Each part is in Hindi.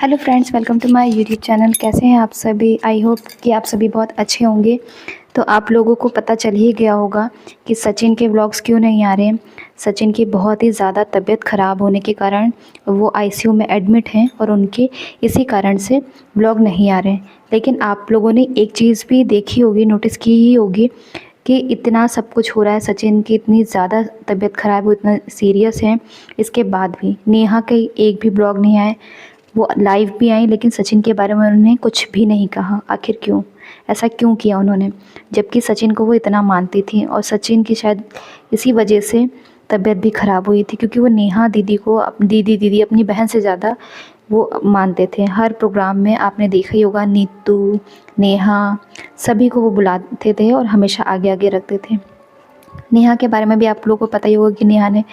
Hello friends, welcome to my YouTube channel. कैसे हैं आप सभी? आई होप कि आप सभी बहुत अच्छे होंगे। तो आप लोगों को पता चल ही गया होगा कि सचिन के व्लॉग्स क्यों नहीं आ रहे हैं। सचिन की बहुत ही ज़्यादा तबीयत ख़राब होने के कारण वो आईसीयू में एडमिट हैं और उनके इसी कारण से व्लॉग नहीं आ रहे हैं। लेकिन आप लोगों ने एक चीज़ भी देखी होगी, नोटिस की ही होगी कि इतना सब कुछ हो रहा है, सचिन की इतनी ज़्यादा तबीयत ख़राब, वो इतना सीरियस है, इसके बाद भी नेहा के एक भी ब्लॉग नहीं आए। वो लाइव भी आई लेकिन सचिन के बारे में उन्होंने कुछ भी नहीं कहा। आखिर क्यों? ऐसा क्यों किया उन्होंने? जबकि सचिन को वो इतना मानती थी और सचिन की शायद इसी वजह से तबीयत भी ख़राब हुई थी, क्योंकि वो नेहा दीदी को दीदी दीदी अपनी बहन से ज़्यादा वो मानते थे। हर प्रोग्राम में आपने देखा ही होगा, नीतू, नेहा, सभी को वो बुलाते थे और हमेशा आगे आगे रखते थे। नेहा के बारे में भी आप लोगों को पता ही होगा कि नेहा ने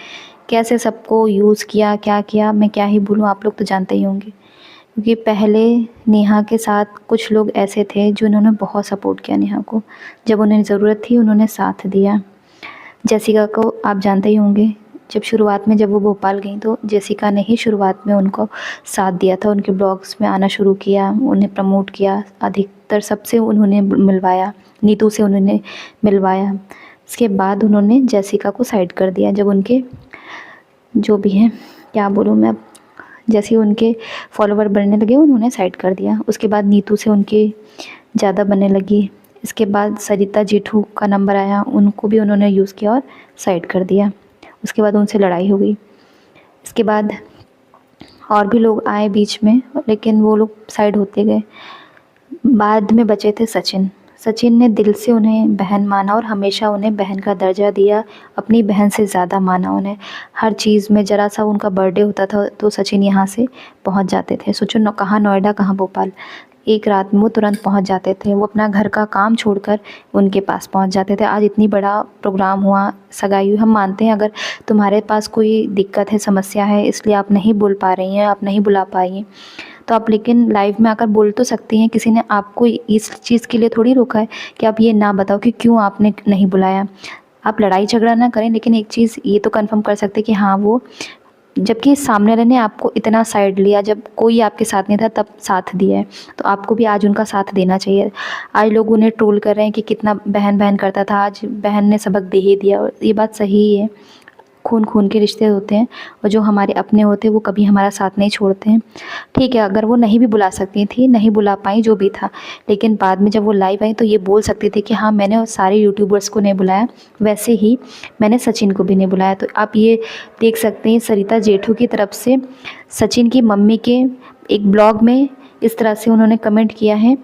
कैसे सबको यूज़ किया, क्या किया। मैं क्या ही बोलूँ, आप लोग तो जानते ही होंगे। क्योंकि पहले नेहा के साथ कुछ लोग ऐसे थे जो उन्होंने बहुत सपोर्ट किया नेहा को। जब उन्हें ज़रूरत थी उन्होंने साथ दिया। जेसिका को आप जानते ही होंगे, जब शुरुआत में जब वो भोपाल गई तो जेसिका ने ही शुरुआत में उनको साथ दिया था, उनके ब्लॉग्स में आना शुरू किया, उन्हें प्रमोट किया, अधिकतर सबसे उन्होंने मिलवाया, नीतू से उन्होंने मिलवाया। इसके बाद उन्होंने जेसिका को साइड कर दिया। जब उनके जो भी हैं, क्या बोलूँ मैं, अब जैसे ही उनके फॉलोवर बढ़ने लगे उन्होंने साइड कर दिया। उसके बाद नीतू से उनकी ज़्यादा बनने लगी। इसके बाद सरिता जेठू का नंबर आया, उनको भी उन्होंने यूज़ किया और साइड कर दिया। उसके बाद उनसे लड़ाई हो गई। इसके बाद और भी लोग आए बीच में, लेकिन वो लोग साइड होते गए। बाद में बचे थे सचिन। सचिन ने दिल से उन्हें बहन माना और हमेशा उन्हें बहन का दर्जा दिया, अपनी बहन से ज़्यादा माना उन्हें। हर चीज़ में ज़रा सा उनका बर्थडे होता था तो सचिन यहाँ से पहुँच जाते थे। सोचो कहाँ नोएडा, कहाँ भोपाल, एक रात में वो तुरंत पहुँच जाते थे। वो अपना घर का काम छोड़कर उनके पास पहुँच जाते थे। आज इतनी बड़ा प्रोग्राम हुआ, सगाई हुई, हम मानते हैं अगर तुम्हारे पास कोई दिक्कत है, समस्या है, इसलिए आप नहीं बोल पा रही हैं, आप नहीं बुला पाई हैं, तो आप लेकिन लाइव में आकर बोल तो सकती हैं। किसी ने आपको इस चीज़ के लिए थोड़ी रोका है कि आप ये ना बताओ कि क्यों आपने नहीं बुलाया। आप लड़ाई झगड़ा ना करें, लेकिन एक चीज़ ये तो कंफर्म कर सकते कि हाँ वो, जबकि सामने वाले ने आपको इतना साइड लिया, जब कोई आपके साथ नहीं था तब साथ दिया है, तो आपको भी आज उनका साथ देना चाहिए। आज लोग उन्हें ट्रोल कर रहे हैं कि कितना बहन बहन करता था, आज बहन ने सबक दे ही दिया, और ये बात सही ही है। खून खून के रिश्ते होते हैं और जो हमारे अपने होते हैं वो कभी हमारा साथ नहीं छोड़ते हैं। ठीक है, अगर वो नहीं भी बुला सकती थी, नहीं बुला पाई, जो भी था, लेकिन बाद में जब वो लाइव आई तो ये बोल सकती थी कि हाँ मैंने सारे यूट्यूबर्स को नहीं बुलाया, वैसे ही मैंने सचिन को भी नहीं बुलाया। तो आप ये देख सकते हैं सरिता जेठू की तरफ से सचिन की मम्मी के एक ब्लॉग में इस तरह से उन्होंने कमेंट किया है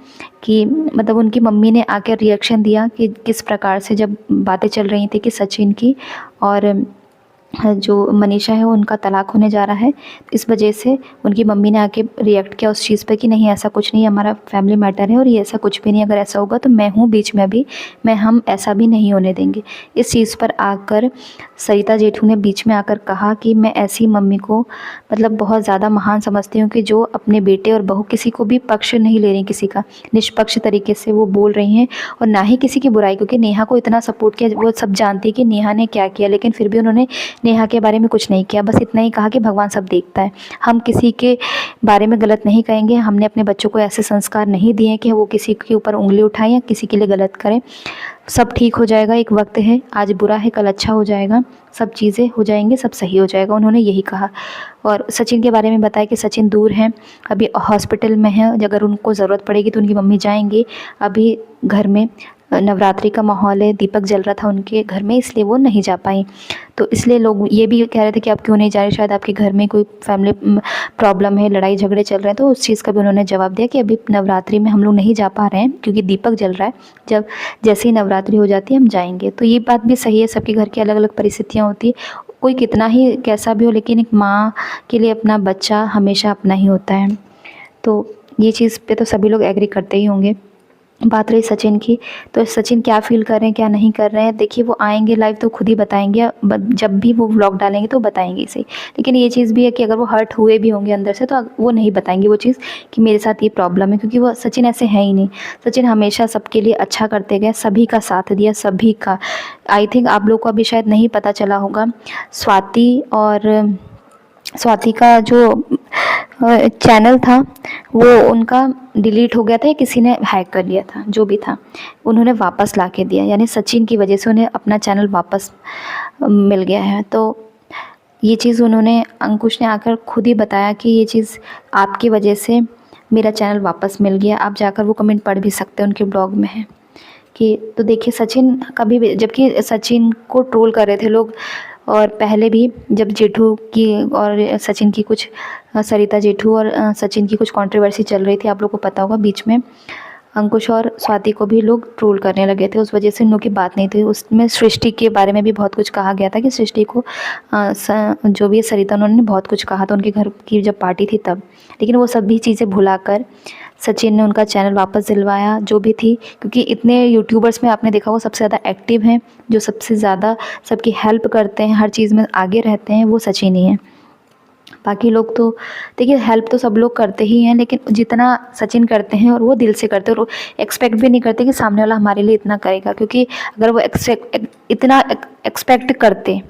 कि मतलब उनकी मम्मी ने आकर रिएक्शन दिया कि किस प्रकार से जब बातें चल रही थी कि सचिन की और जो मनीषा है उनका तलाक होने जा रहा है, इस वजह से उनकी मम्मी ने आके रिएक्ट किया उस चीज़ पर कि नहीं ऐसा कुछ नहीं, हमारा फैमिली मैटर है और ये ऐसा कुछ भी नहीं, अगर ऐसा होगा तो मैं हूँ बीच में अभी, हम ऐसा भी नहीं होने देंगे। इस चीज़ पर आकर सरिता जेठू ने बीच में आकर कहा कि मैं ऐसी मम्मी को मतलब बहुत ज़्यादा महान समझती हूँ कि जो अपने बेटे और बहू किसी को भी पक्ष नहीं ले रही, किसी का निष्पक्ष तरीके से वो बोल रही हैं और ना ही किसी की बुराई, क्योंकि नेहा को इतना सपोर्ट किया, वो सब जानती है कि नेहा ने क्या किया, लेकिन फिर भी उन्होंने नेहा के बारे में कुछ नहीं किया। बस इतना ही कहा कि भगवान सब देखता है, हम किसी के बारे में गलत नहीं कहेंगे, हमने अपने बच्चों को ऐसे संस्कार नहीं दिए कि वो किसी के ऊपर उंगली उठाएं या किसी के लिए गलत करें। सब ठीक हो जाएगा, एक वक्त है, आज बुरा है कल अच्छा हो जाएगा, सब चीज़ें हो जाएंगी, सब सही हो जाएगा, उन्होंने यही कहा। और सचिन के बारे में बताया कि सचिन दूर हैं, अभी हॉस्पिटल में हैं, अगर उनको ज़रूरत पड़ेगी तो उनकी मम्मी जाएंगी। अभी घर में नवरात्रि का माहौल है, दीपक जल रहा था उनके घर में, इसलिए वो नहीं जा पाई। तो इसलिए लोग ये भी कह रहे थे कि आप क्यों नहीं जा रहे, शायद आपके घर में कोई फैमिली प्रॉब्लम है, लड़ाई झगड़े चल रहे हैं। तो उस चीज़ का भी उन्होंने जवाब दिया कि अभी नवरात्रि में हम लोग नहीं जा पा रहे हैं क्योंकि दीपक जल रहा है, जब जैसे ही नवरात्रि हो जाती है हम जाएंगे। तो ये बात भी सही है, सबके घर की अलग अलग परिस्थितियाँ होती है, कोई कितना ही कैसा भी हो, लेकिन एक माँ के लिए अपना बच्चा हमेशा अपना ही होता है। तो ये चीज़ पे तो सभी लोग एग्री करते ही होंगे। बात रही सचिन की, तो सचिन क्या फ़ील कर रहे हैं, क्या नहीं कर रहे हैं, देखिए वो आएंगे लाइव तो खुद ही बताएंगे, जब भी वो व्लॉग डालेंगे तो बताएंगे इसे। लेकिन ये चीज़ भी है कि अगर वो हर्ट हुए भी होंगे अंदर से तो वो नहीं बताएंगे वो चीज़ कि मेरे साथ ये प्रॉब्लम है, क्योंकि वो सचिन ऐसे हैं ही नहीं। सचिन हमेशा सबके लिए अच्छा करते गए, सभी का साथ दिया, सभी का। आई थिंक आप लोग को अभी शायद नहीं पता चला होगा, स्वाति का जो चैनल था वो उनका डिलीट हो गया था या किसी ने हैक कर लिया था, जो भी था उन्होंने वापस ला के दिया, यानी सचिन की वजह से उन्हें अपना चैनल वापस मिल गया है। तो ये चीज़ उन्होंने, अंकुश ने आकर खुद ही बताया कि ये चीज़ आपकी वजह से मेरा चैनल वापस मिल गया। आप जाकर वो कमेंट पढ़ भी सकते हैं, उनके ब्लॉग में है कि तो देखिए सचिन कभी भी, जबकि सचिन को ट्रोल कर रहे थे लोग, और पहले भी जब जेठू की और सचिन की कुछ, सरिता जेठू और सचिन की कुछ कंट्रोवर्सी चल रही थी, आप लोग को पता होगा, बीच में अंकुश और स्वाति को भी लोग ट्रोल करने लगे थे, उस वजह से उन लोगों की बात नहीं थी। उसमें सृष्टि के बारे में भी बहुत कुछ कहा गया था कि सृष्टि को जो भी सरिता, उन्होंने बहुत कुछ कहा था उनके घर की जब पार्टी थी तब। लेकिन वो सभी चीज़ें भुलाकर सचिन ने उनका चैनल वापस दिलवाया, जो भी थी, क्योंकि इतने यूट्यूबर्स में आपने देखा वो सबसे ज़्यादा एक्टिव हैं, जो सबसे ज़्यादा सबकी हेल्प करते हैं, हर चीज़ में आगे रहते हैं, वो सचिन ही हैं। बाकी लोग तो देखिए हेल्प तो सब लोग करते ही हैं, लेकिन जितना सचिन करते हैं और वो दिल से करते हैं, और एक्सपेक्ट भी नहीं करते कि सामने वाला हमारे लिए इतना करेगा, क्योंकि अगर वो इतना एक्सपेक्ट करते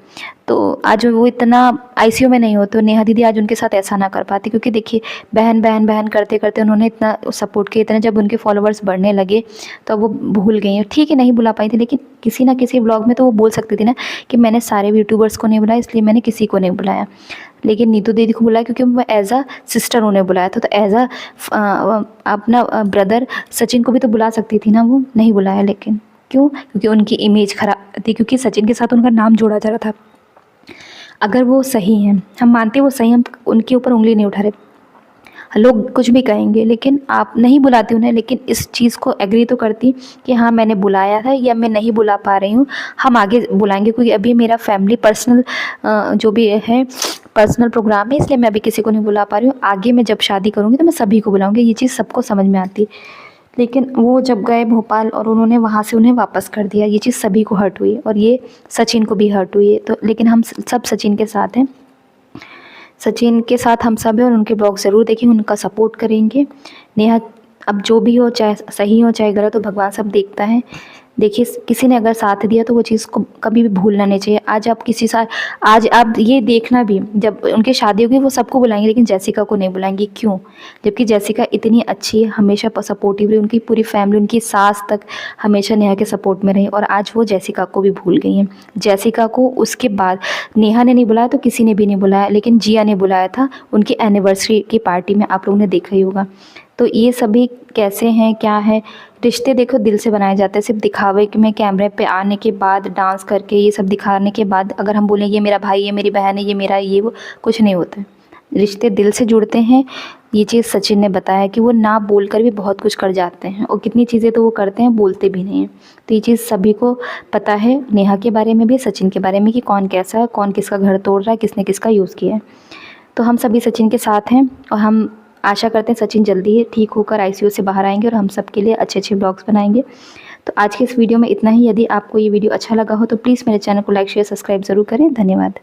तो आज वो इतना आईसीयू में नहीं होते। नेहा दीदी आज उनके साथ ऐसा ना कर पाती, क्योंकि देखिए बहन बहन बहन करते करते उन्होंने इतना सपोर्ट किया, इतने जब उनके फॉलोअर्स बढ़ने लगे तो वो भूल गई हैं। ठीक है, नहीं बुला पाई थी, लेकिन किसी ना किसी ब्लॉग में तो वो बोल सकती थी ना कि मैंने सारे यूट्यूबर्स को नहीं बुलाया, इसलिए मैंने किसी को नहीं बुलाया। लेकिन नीतू दीदी को बुलाया क्योंकि वो एज अ सिस्टर उन्हें बुलाया था, तो एज अ अपना ब्रदर सचिन को भी तो बुला सकती थी ना, वो नहीं बुलाया। लेकिन क्यों? क्योंकि उनकी इमेज खराब थी, क्योंकि सचिन के साथ उनका नाम जोड़ा जा रहा था। अगर वो सही हैं, हम मानते हैं वो सही, हम उनके ऊपर उंगली नहीं उठा रहे, लोग कुछ भी कहेंगे, लेकिन आप नहीं बुलाते उन्हें, लेकिन इस चीज़ को एग्री तो करती कि हाँ मैंने बुलाया था या मैं नहीं बुला पा रही हूँ, हम आगे बुलाएंगे, क्योंकि अभी मेरा फैमिली पर्सनल जो भी है पर्सनल प्रोग्राम है, इसलिए मैं अभी किसी को नहीं बुला पा रही हूँ। आगे मैं जब शादी करूँगी तो मैं सभी को बुलाऊँगी, ये चीज़ सबको समझ में आती। लेकिन वो जब गए भोपाल और उन्होंने वहाँ से उन्हें वापस कर दिया, ये चीज़ सभी को हर्ट हुई, और ये सचिन को भी हर्ट हुई है। तो लेकिन हम सब सचिन के साथ हैं, सचिन के साथ हम सब हैं, और उनके ब्लॉग ज़रूर देखेंगे, उनका सपोर्ट करेंगे। नेहा अब जो भी हो, चाहे सही हो चाहे गलत हो, भगवान सब देखता है। देखिए किसी ने अगर साथ दिया तो वो चीज़ को कभी भी भूलना नहीं चाहिए। आज आप किसी साथ, आज आप ये देखना भी, जब उनकी शादी होगी वो सबको बुलाएंगे, लेकिन जैसिका को नहीं बुलाएंगे। क्यों? जबकि जैसिका इतनी अच्छी है, हमेशा सपोर्टिव रही, उनकी पूरी फैमिली, उनकी सास तक हमेशा नेहा के सपोर्ट में रही, और आज वो जैसिका को भी भूल गई हैं। जैसिका को उसके बाद नेहा ने नहीं बुलाया तो किसी ने भी नहीं बुलाया, लेकिन जिया ने बुलाया था उनकी एनिवर्सरी की पार्टी में, आप लोगों ने देखा ही होगा। तो ये सभी कैसे हैं, क्या है, रिश्ते देखो दिल से बनाए जाते हैं, सिर्फ दिखावे में कैमरे पे आने के बाद, डांस करके ये सब दिखाने के बाद अगर हम बोलें ये मेरा भाई, ये मेरी बहन है, ये मेरा ये वो, कुछ नहीं होता है। रिश्ते दिल से जुड़ते हैं। ये चीज़ सचिन ने बताया कि वो ना बोलकर भी बहुत कुछ कर जाते हैं, और कितनी चीज़ें तो वो करते हैं, बोलते भी नहीं हैं। तो ये चीज़ सभी को पता है, नेहा के बारे में भी, सचिन के बारे में, कि कौन कैसा है, कौन किसका घर तोड़ रहा है, किसने किसका यूज़ किया है। तो हम सभी सचिन के साथ हैं, और हम आशा करते हैं सचिन जल्दी ही ठीक होकर आईसीयू से बाहर आएंगे, और हम सबके लिए अच्छे अच्छे ब्लॉग्स बनाएंगे। तो आज के इस वीडियो में इतना ही। यदि आपको ये वीडियो अच्छा लगा हो तो प्लीज़ मेरे चैनल को लाइक शेयर सब्सक्राइब ज़रूर करें। धन्यवाद।